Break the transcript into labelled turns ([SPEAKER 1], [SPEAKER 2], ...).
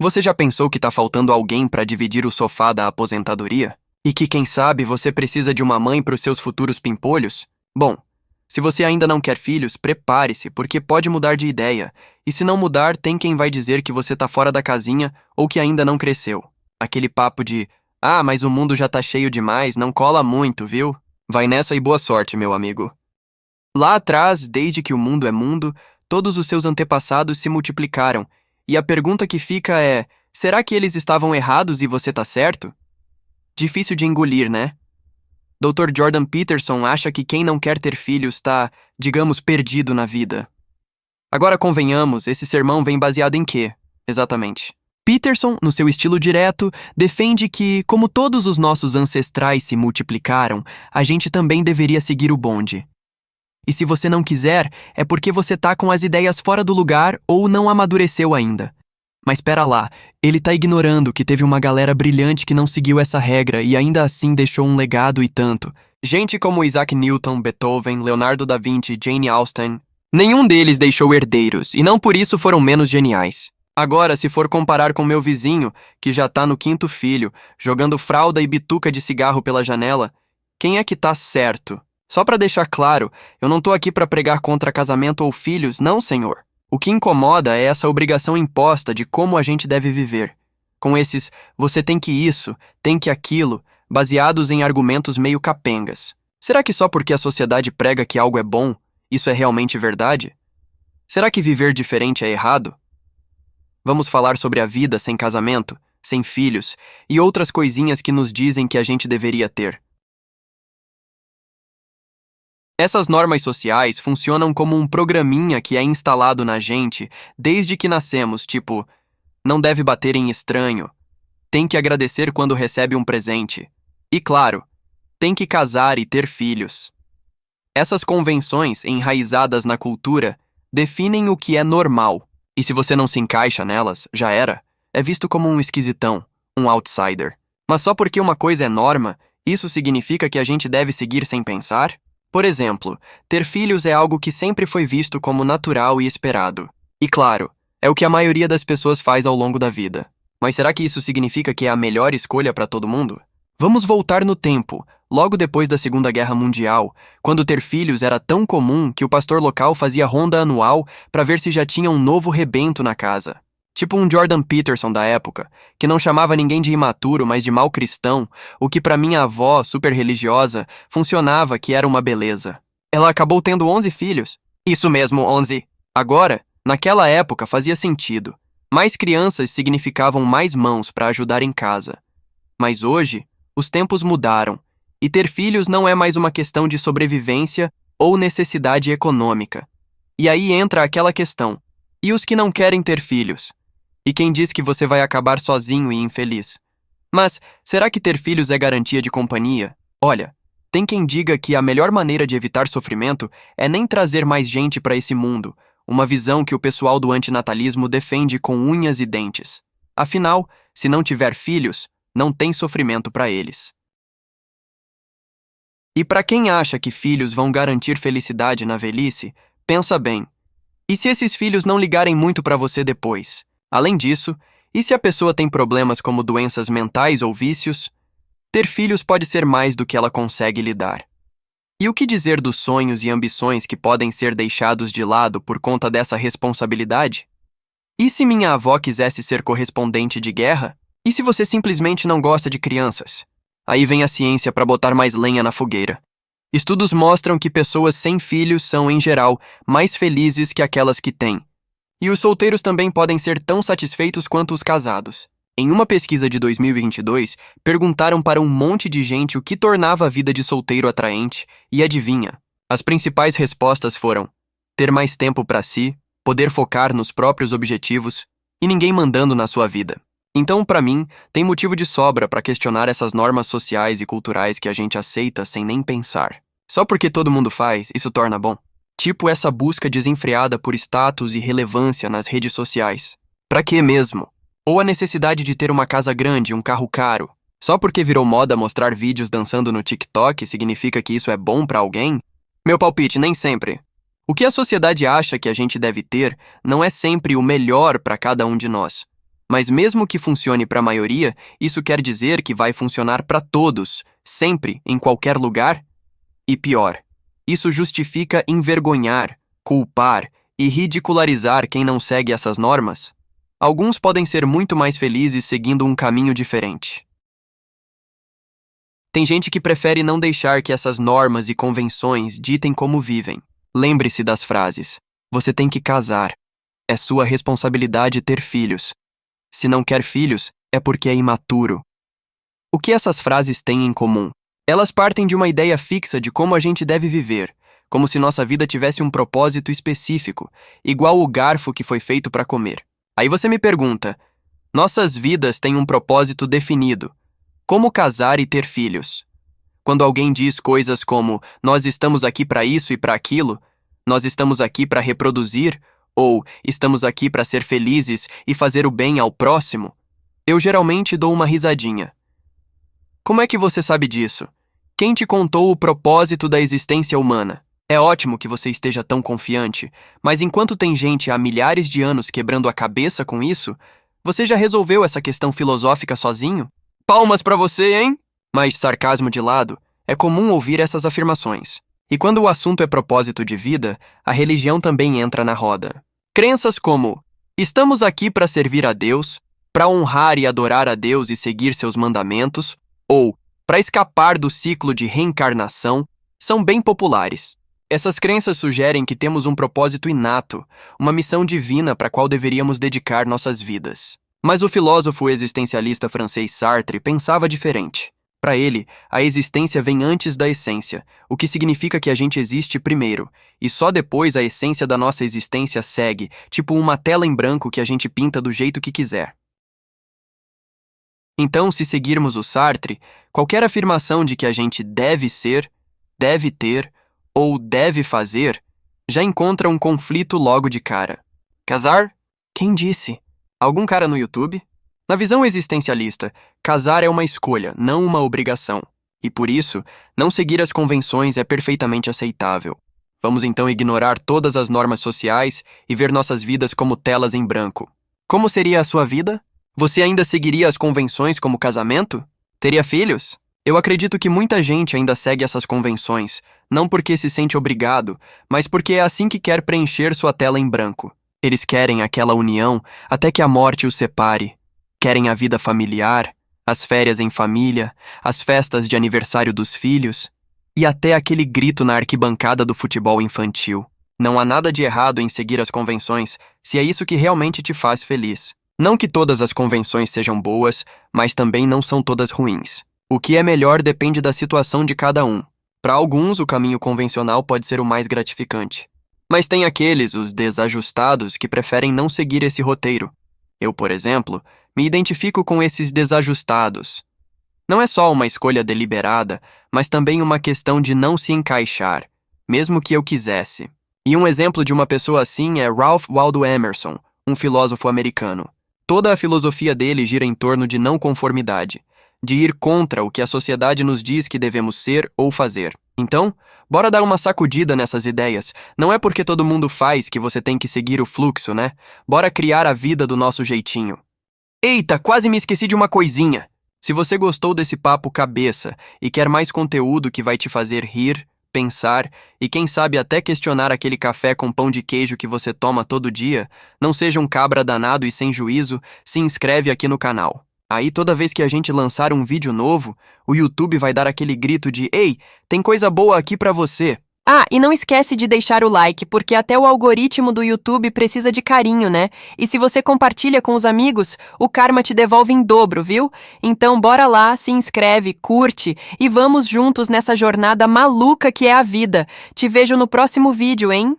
[SPEAKER 1] Você já pensou que tá faltando alguém para dividir o sofá da aposentadoria? E que, quem sabe, você precisa de uma mãe para os seus futuros pimpolhos? Bom, se você ainda não quer filhos, prepare-se, porque pode mudar de ideia. E se não mudar, tem quem vai dizer que você tá fora da casinha ou que ainda não cresceu. Aquele papo de, ah, mas o mundo já tá cheio demais, não cola muito, viu? Vai nessa e boa sorte, meu amigo. Lá atrás, desde que o mundo é mundo, todos os seus antepassados se multiplicaram. E a pergunta que fica é, será que eles estavam errados e você tá certo? Difícil de engolir, né? Dr. Jordan Peterson acha que quem não quer ter filhos está, digamos, perdido na vida. Agora convenhamos, esse sermão vem baseado em quê, exatamente? Peterson, no seu estilo direto, defende que, como todos os nossos ancestrais se multiplicaram, a gente também deveria seguir o bonde. E se você não quiser, é porque você tá com as ideias fora do lugar ou não amadureceu ainda. Mas pera lá, ele tá ignorando que teve uma galera brilhante que não seguiu essa regra e ainda assim deixou um legado e tanto. Gente como Isaac Newton, Beethoven, Leonardo da Vinci, Jane Austen. Nenhum deles deixou herdeiros, e não por isso foram menos geniais. Agora, se for comparar com meu vizinho, que já tá no 5º filho, jogando fralda e bituca de cigarro pela janela, quem é que tá certo? Só pra deixar claro, eu não tô aqui pra pregar contra casamento ou filhos, não, senhor. O que incomoda é essa obrigação imposta de como a gente deve viver. Com esses, você tem que isso, tem que aquilo, baseados em argumentos meio capengas. Será que só porque a sociedade prega que algo é bom, isso é realmente verdade? Será que viver diferente é errado? Vamos falar sobre a vida sem casamento, sem filhos e outras coisinhas que nos dizem que a gente deveria ter. Essas normas sociais funcionam como um programinha que é instalado na gente desde que nascemos, tipo, não deve bater em estranho, tem que agradecer quando recebe um presente. E claro, tem que casar e ter filhos. Essas convenções enraizadas na cultura definem o que é normal. E se você não se encaixa nelas, já era, é visto como um esquisitão, um outsider. Mas só porque uma coisa é norma, isso significa que a gente deve seguir sem pensar? Por exemplo, ter filhos é algo que sempre foi visto como natural e esperado. E claro, é o que a maioria das pessoas faz ao longo da vida. Mas será que isso significa que é a melhor escolha para todo mundo? Vamos voltar no tempo, logo depois da Segunda Guerra Mundial, quando ter filhos era tão comum que o pastor local fazia ronda anual para ver se já tinha um novo rebento na casa. Tipo um Jordan Peterson da época, que não chamava ninguém de imaturo, mas de mau cristão, o que para minha avó, super religiosa, funcionava que era uma beleza. Ela acabou tendo 11 filhos. Isso mesmo, 11. Agora, naquela época fazia sentido. Mais crianças significavam mais mãos para ajudar em casa. Mas hoje, os tempos mudaram, e ter filhos não é mais uma questão de sobrevivência ou necessidade econômica. E aí entra aquela questão: e os que não querem ter filhos? E quem diz que você vai acabar sozinho e infeliz? Mas, será que ter filhos é garantia de companhia? Olha, tem quem diga que a melhor maneira de evitar sofrimento é nem trazer mais gente para esse mundo, uma visão que o pessoal do antinatalismo defende com unhas e dentes. Afinal, se não tiver filhos, não tem sofrimento para eles. E para quem acha que filhos vão garantir felicidade na velhice, pensa bem. E se esses filhos não ligarem muito para você depois? Além disso, e se a pessoa tem problemas como doenças mentais ou vícios? Ter filhos pode ser mais do que ela consegue lidar. E o que dizer dos sonhos e ambições que podem ser deixados de lado por conta dessa responsabilidade? E se minha avó quisesse ser correspondente de guerra? E se você simplesmente não gosta de crianças? Aí vem a ciência para botar mais lenha na fogueira. Estudos mostram que pessoas sem filhos são, em geral, mais felizes que aquelas que têm. E os solteiros também podem ser tão satisfeitos quanto os casados. Em uma pesquisa de 2022, perguntaram para um monte de gente o que tornava a vida de solteiro atraente, e adivinha? As principais respostas foram: ter mais tempo para si, poder focar nos próprios objetivos e ninguém mandando na sua vida. Então, para mim, tem motivo de sobra para questionar essas normas sociais e culturais que a gente aceita sem nem pensar. Só porque todo mundo faz, isso torna bom. Tipo essa busca desenfreada por status e relevância nas redes sociais. Pra quê mesmo? Ou a necessidade de ter uma casa grande, um carro caro. Só porque virou moda mostrar vídeos dançando no TikTok significa que isso é bom pra alguém? Meu palpite, nem sempre. O que a sociedade acha que a gente deve ter não é sempre o melhor pra cada um de nós. Mas mesmo que funcione para a maioria, isso quer dizer que vai funcionar para todos, sempre, em qualquer lugar? E pior, isso justifica envergonhar, culpar e ridicularizar quem não segue essas normas? Alguns podem ser muito mais felizes seguindo um caminho diferente. Tem gente que prefere não deixar que essas normas e convenções ditem como vivem. Lembre-se das frases: você tem que casar. É sua responsabilidade ter filhos. Se não quer filhos, é porque é imaturo. O que essas frases têm em comum? Elas partem de uma ideia fixa de como a gente deve viver, como se nossa vida tivesse um propósito específico, igual o garfo que foi feito para comer. Aí você me pergunta: nossas vidas têm um propósito definido. Como casar e ter filhos? Quando alguém diz coisas como nós estamos aqui para isso e para aquilo, nós estamos aqui para reproduzir, ou estamos aqui para ser felizes e fazer o bem ao próximo, eu geralmente dou uma risadinha. Como é que você sabe disso? Quem te contou o propósito da existência humana? É ótimo que você esteja tão confiante, mas enquanto tem gente há milhares de anos quebrando a cabeça com isso, você já resolveu essa questão filosófica sozinho? Palmas pra você, hein? Mas, sarcasmo de lado, é comum ouvir essas afirmações. E quando o assunto é propósito de vida, a religião também entra na roda. Crenças como: estamos aqui para servir a Deus, para honrar e adorar a Deus e seguir seus mandamentos, ou para escapar do ciclo de reencarnação, são bem populares. Essas crenças sugerem que temos um propósito inato, uma missão divina para a qual deveríamos dedicar nossas vidas. Mas o filósofo existencialista francês Sartre pensava diferente. Para ele, a existência vem antes da essência, o que significa que a gente existe primeiro, e só depois a essência da nossa existência segue, tipo uma tela em branco que a gente pinta do jeito que quiser. Então, se seguirmos o Sartre, qualquer afirmação de que a gente deve ser, deve ter ou deve fazer, já encontra um conflito logo de cara. Casar? Quem disse? Algum cara no YouTube? Na visão existencialista, casar é uma escolha, não uma obrigação. E por isso, não seguir as convenções é perfeitamente aceitável. Vamos então ignorar todas as normas sociais e ver nossas vidas como telas em branco. Como seria a sua vida? Você ainda seguiria as convenções como casamento? Teria filhos? Eu acredito que muita gente ainda segue essas convenções, não porque se sente obrigado, mas porque é assim que quer preencher sua tela em branco. Eles querem aquela união até que a morte os separe. Querem a vida familiar, as férias em família, as festas de aniversário dos filhos e até aquele grito na arquibancada do futebol infantil. Não há nada de errado em seguir as convenções se é isso que realmente te faz feliz. Não que todas as convenções sejam boas, mas também não são todas ruins. O que é melhor depende da situação de cada um. Para alguns, o caminho convencional pode ser o mais gratificante. Mas tem aqueles, os desajustados, que preferem não seguir esse roteiro. Eu, por exemplo, me identifico com esses desajustados. Não é só uma escolha deliberada, mas também uma questão de não se encaixar, mesmo que eu quisesse. E um exemplo de uma pessoa assim é Ralph Waldo Emerson, um filósofo americano. Toda a filosofia dele gira em torno de não conformidade, de ir contra o que a sociedade nos diz que devemos ser ou fazer. Então, bora dar uma sacudida nessas ideias. Não é porque todo mundo faz que você tem que seguir o fluxo, né? Bora criar a vida do nosso jeitinho. Eita, quase me esqueci de uma coisinha. Se você gostou desse papo cabeça e quer mais conteúdo que vai te fazer rir, pensar e quem sabe até questionar aquele café com pão de queijo que você toma todo dia, não seja um cabra danado e sem juízo, se inscreve aqui no canal. Aí toda vez que a gente lançar um vídeo novo, o YouTube vai dar aquele grito de "Ei, tem coisa boa aqui pra você".
[SPEAKER 2] Ah, e não esquece de deixar o like, porque até o algoritmo do YouTube precisa de carinho, né? E se você compartilha com os amigos, o karma te devolve em dobro, viu? Então bora lá, se inscreve, curte e vamos juntos nessa jornada maluca que é a vida. Te vejo no próximo vídeo, hein?